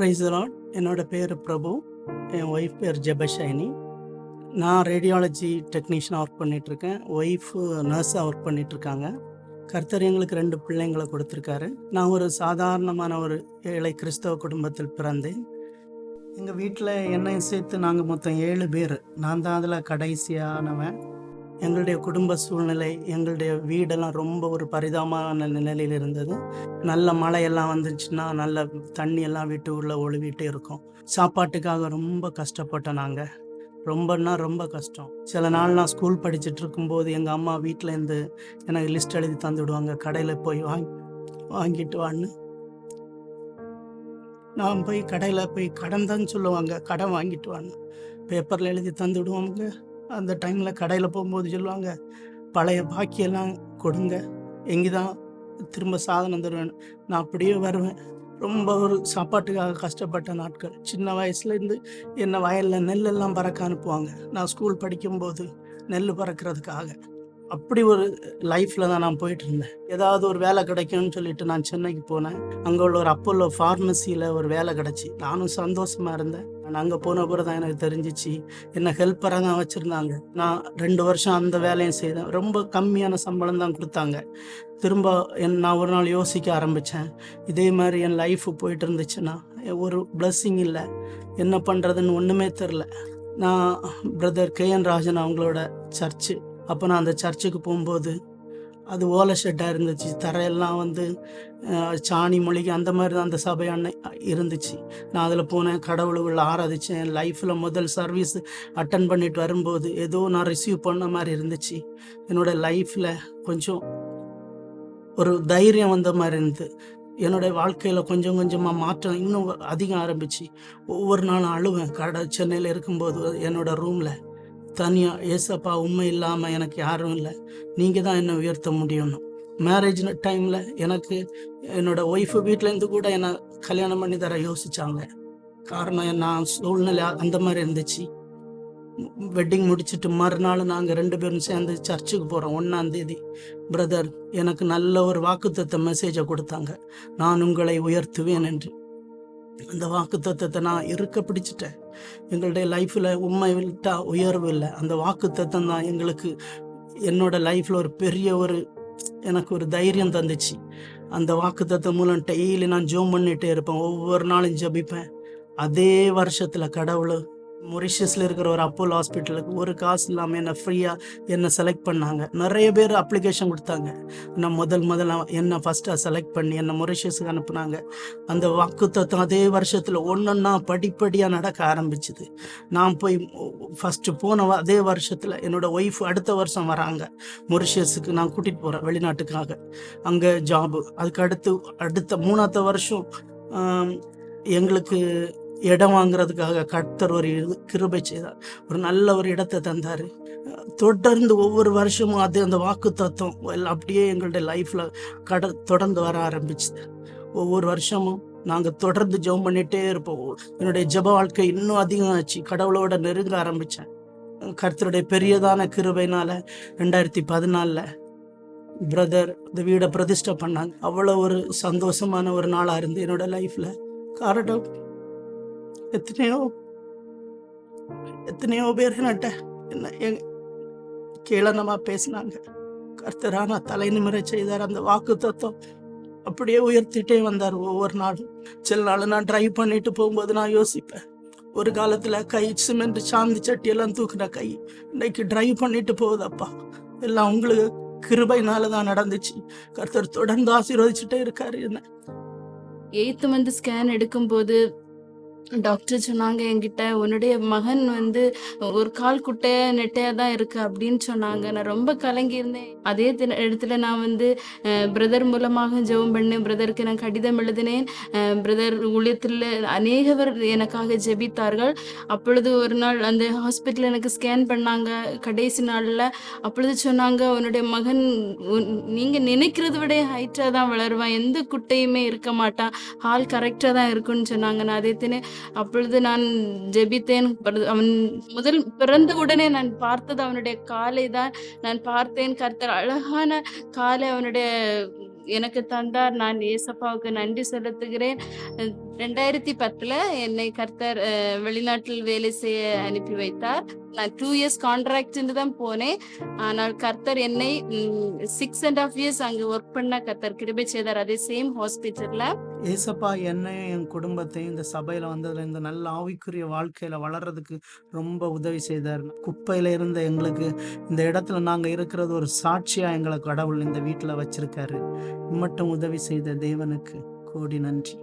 Praise the Lord. என்னோட பேர் பிரபு. என் wife பேர் ஜெபஷைனி. நான் ரேடியாலஜி டெக்னீஷியனாக ஒர்க் பண்ணிகிட்ருக்கேன். ஒய்ஃபு நர்ஸாக ஒர்க் பண்ணிகிட்ருக்காங்க. கர்த்தர் எங்களுக்கு 2 பிள்ளைங்களை கொடுத்துருக்காரு. நான் ஒரு சாதாரணமான ஒரு ஏழை கிறிஸ்தவ குடும்பத்தில் பிறந்தேன். எங்கள் வீட்டில் என்னையும் சேர்த்து நாங்கள் மொத்தம் 7 பேர். நான் தான் அதில் கடைசியானவன். எங்களுடைய குடும்ப சூழ்நிலை, எங்களுடைய வீடெல்லாம் ரொம்ப ஒரு பரிதாபமான நிலையில் இருந்தது. நல்ல மழையெல்லாம் வந்துச்சுன்னா நல்ல தண்ணியெல்லாம் வீட்டு உள்ள ஒழுவிட்டு இருக்கும். சாப்பாட்டுக்காக ரொம்ப கஷ்டப்பட்டோம் நாங்கள். ரொம்ப கஷ்டம். சில நாள் நான் ஸ்கூல் படிச்சுட்டு இருக்கும்போது எங்கள் அம்மா வீட்டிலேருந்து எனக்கு லிஸ்ட் எழுதி தந்து விடுவாங்க. கடையில் போய் வாங்கிட்டு வான்னு. நான் போய் கடையில் போய் கடன் தான் சொல்லுவாங்க, கடன் வாங்கிட்டு வான்னு பேப்பரில் எழுதி தந்து விடுவாங்க. அந்த டைமில் கடையில் போகும்போது சொல்லுவாங்க, பழைய பாக்கியெல்லாம் கொடுங்க, எங்கே தான் திரும்ப சாதனம் தருவேன். நான் அப்படியே வருவேன். ரொம்ப ஒரு சாப்பாட்டுக்காக கஷ்டப்பட்ட நாட்கள். சின்ன வயசுலேருந்து என்னை வயலில் நெல்லெல்லாம் பறக்க அனுப்புவாங்க. நான் ஸ்கூல் படிக்கும்போது நெல் பறக்கிறதுக்காக. அப்படி ஒரு லைஃப்பில் தான் நான் போயிட்டு இருந்தேன். ஏதாவது ஒரு வேலை கிடைக்கும்னு சொல்லிட்டு நான் சென்னைக்கு போனேன். அங்கே உள்ள ஒரு அப்போலோ ஃபார்மசியில் ஒரு வேலை கிடச்சி நானும் சந்தோஷமாக இருந்தேன். நான் அங்கே போன பிறகு தான் எனக்கு தெரிஞ்சிச்சு, என்னை ஹெல்ப்பராக தான் வச்சுருந்தாங்க. நான் 2 வருஷம் அந்த வேலையும் செய்தேன். ரொம்ப கம்மியான சம்பளம் தான் கொடுத்தாங்க. திரும்ப நான் ஒரு நாள் யோசிக்க ஆரம்பித்தேன், இதே மாதிரி என் லைஃபு போயிட்டு இருந்துச்சுன்னா ஒரு பிளஸ்ஸிங் இல்லை, என்ன பண்ணுறதுன்னு ஒன்றுமே தெரில. நான் பிரதர் KN ராஜன் அவங்களோட சர்ச்சு, அப்போ நான் அந்த சர்ச்சுக்கு போகும்போது அது ஓலை ஷெட்டாக இருந்துச்சு. தரையெல்லாம் வந்து சாணி மொழிகை அந்த மாதிரி தான் அந்த சபை இருந்துச்சு. நான் அதில் போனேன், கடவுளுக்குள்ள ஆராதித்தேன். என் லைஃப்பில் முதல் சர்வீஸ் அட்டன் பண்ணிட்டு வரும்போது ஏதோ நான் ரிசீவ் பண்ண மாதிரி இருந்துச்சு. என்னோடய லைஃப்பில் கொஞ்சம் ஒரு தைரியம் வந்த மாதிரி இருந்தது. என்னுடைய வாழ்க்கையில் கொஞ்சம் கொஞ்சமாக மாற்றம் இன்னும் அதிகம் ஆரம்பிச்சு. ஒவ்வொரு நாளும் அழுவேன். சென்னையில் இருக்கும்போது என்னோடய ரூமில் தனியாக, ஏசப்பா உண்மை இல்லாமல் எனக்கு யாரும் இல்லை, நீங்கள் தான் என்னை உயர்த்த முடியும்னு. மேரேஜ் டைமில் எனக்கு என்னோடய ஒய்ஃபு வீட்டிலேருந்து கூட என்னை கல்யாணம் பண்ணி தர யோசித்தாங்க. காரணம் நான் சூழ்நிலை அந்த மாதிரி இருந்துச்சு. வெட்டிங் முடிச்சுட்டு மறுநாள் நாங்கள் 2 பேரும் சேர்ந்து சர்ச்சுக்கு போகிறோம். 1ஆம் தேதி பிரதர் எனக்கு நல்ல ஒரு வாக்குத்தத்த மெசேஜை கொடுத்தாங்க, நான் உங்களை உயர்த்துவேன் என்று. அந்த வாக்குத்தத்தத்தை நான் இருக்க பிடிச்சிட்டேன். எங்களுடைய லைஃப்பில் உண்மை விட்டா உயர்வு இல்லை. அந்த வாக்குத்தத்தம் தான் எங்களுக்கு என்னோட லைஃப்பில் ஒரு பெரிய எனக்கு ஒரு தைரியம் தந்துச்சு. அந்த வாக்குத்தத்தம் மூலம் டெய்லி நான் ஜெபம் பண்ணிகிட்டே இருப்பேன். ஒவ்வொரு நாளும் ஜெபிப்பேன். அதே வருஷத்தில் கடவுள் மொரிஷியஸில் இருக்கிற ஒரு அப்போலோ ஹாஸ்பிட்டலுக்கு ஒரு காசு இல்லாமல் என்னை ஃப்ரீயாக என்னை செலக்ட் பண்ணாங்க. நிறைய பேர் அப்ளிகேஷன் கொடுத்தாங்க. நான் முதல்ல என்னை ஃபஸ்ட்டாக செலக்ட் பண்ணி என்னை மொரிஷியஸுக்கு அனுப்புனாங்க. அந்த வாக்குத்தத்தம் அதே வருஷத்தில் ஒன்றொன்னா படிப்படியாக நடக்க ஆரம்பிச்சுது. நான் போய் ஃபஸ்ட்டு போன அதே வருஷத்தில் என்னோடய ஒய்ஃப் அடுத்த வருஷம் வராங்க மொரிஷியஸுக்கு. நான் கூட்டிகிட்டு போகிறேன் வெளிநாட்டுக்காக, அங்கே ஜாபு. அதுக்கு அடுத்த 3ஆவது வருஷம் எங்களுக்கு இடம் வாங்குறதுக்காக கர்த்தர் ஒரு கிருபை செய்தார். ஒரு நல்ல ஒரு இடத்தை தந்தார். தொடர்ந்து ஒவ்வொரு வருஷமும் அந்த வாக்கு தத்துவம் எல்லாம் அப்படியே எங்களுடைய லைஃப்பில் தொடர்ந்து வர ஆரம்பிச்சுது. ஒவ்வொரு வருஷமும் நாங்கள் தொடர்ந்து ஜெபம் பண்ணிகிட்டே இருப்போம். என்னுடைய ஜெப வாழ்க்கை இன்னும் அதிகம் ஆச்சு. கடவுளோட நெருங்க ஆரம்பித்தேன். கர்த்தருடைய பெரியதான கிருபையினால் 2014 பிரதர் இந்த வீடை பிரதிஷ்டை பண்ணாங்க. அவ்வளோ ஒரு சந்தோஷமான ஒரு நாளாக இருந்து என்னோட லைஃப்பில். காரணம் எத்தனையோ பேர் என்ன கேளனமா பேசினாங்க. கர்த்தரான தலை நிமிர செய்தார். அந்த வாக்கு தத்துவம் அப்படியே உயர்த்திட்டே வந்தார் ஒவ்வொரு நாளும். சில நாள் நான் டிரைவ் பண்ணிட்டு போகும்போது நான் யோசிப்பேன், ஒரு காலத்துல கை சிமெண்ட் சாந்தி சட்டியெல்லாம் தூக்குன கை இன்னைக்கு டிரைவ் பண்ணிட்டு போகுதப்பா. எல்லாம் உங்களுக்கு கிருபைனால தான் நடந்துச்சு. கர்த்தர் தொடர்ந்து ஆசீர்வதிச்சுட்டே இருக்காரு. என்ன 8th மந்த் ஸ்கேன் எடுக்கும்போது டாக்டர் சொன்னாங்க என்கிட்ட, உன்னுடைய மகன் வந்து ஒரு கால் குட்டையா நெட்டையா தான் இருக்கு அப்படின்னு சொன்னாங்க. நான் ரொம்ப கலங்கி இருந்தேன். அதே இடத்துல நான் வந்து பிரதர் மூலமாக ஜெபம் பண்ணேன். பிரதருக்கு நான் கடிதம் எழுதினேன். பிரதர் ஊழியத்தில் அநேகவர் எனக்காக ஜெபித்தார்கள். அப்பொழுது ஒரு நாள் அந்த ஹாஸ்பிட்டல் எனக்கு ஸ்கேன் பண்ணாங்க கடைசி நாளில். அப்பொழுது சொன்னாங்க, உன்னுடைய மகன் நீங்கள் நினைக்கிறத விட ஹைட்டாக தான் வளருவான், எந்த குட்டையுமே இருக்க மாட்டான், ஹால் கரெக்டாக தான் இருக்குன்னு சொன்னாங்க. நான் அதே அப்பொழுது நான் ஜெபித்தேன். அவன் முதல் பிறந்த உடனே நான் பார்த்தது அவனுடைய காலை தான் நான் பார்த்தேன். கர்த்தர் அழகான காலை அவனுடைய எனக்கு தந்தார். நான் ஏசப்பாவுக்கு நன்றி செலுத்துகிறேன். 2010 என்னை கர்த்தர் வெளிநாட்டில் வேலை செய்ய அனுப்பி வைத்தார். நான் 2 இயர்ஸ் கான்ட்ராக்ட்ன்னு தான் போனேன். ஆனால் கர்த்தர் என்னை 6.5 இயர்ஸ் அங்க ஒர்க் பண்ண கர்த்தர் கிருபை செய்தார். அதே சேம் ஹாஸ்பிட்டல்ல. ஏசப்பா என்னையும் என் குடும்பத்தையும் இந்த சபையில வந்ததுல இந்த நல்ல ஆவிக்குரிய வாழ்க்கையில வளர்றதுக்கு ரொம்ப உதவி செய்தார். குப்பையில இருந்த எங்களுக்கு இந்த இடத்துல நாங்க இருக்கிறது ஒரு சாட்சியா எங்களை கடவுள் இந்த வீட்டுல வச்சிருக்காரு. மட்டும் உதவி செய்த தேவனுக்கு கோடி நன்றி.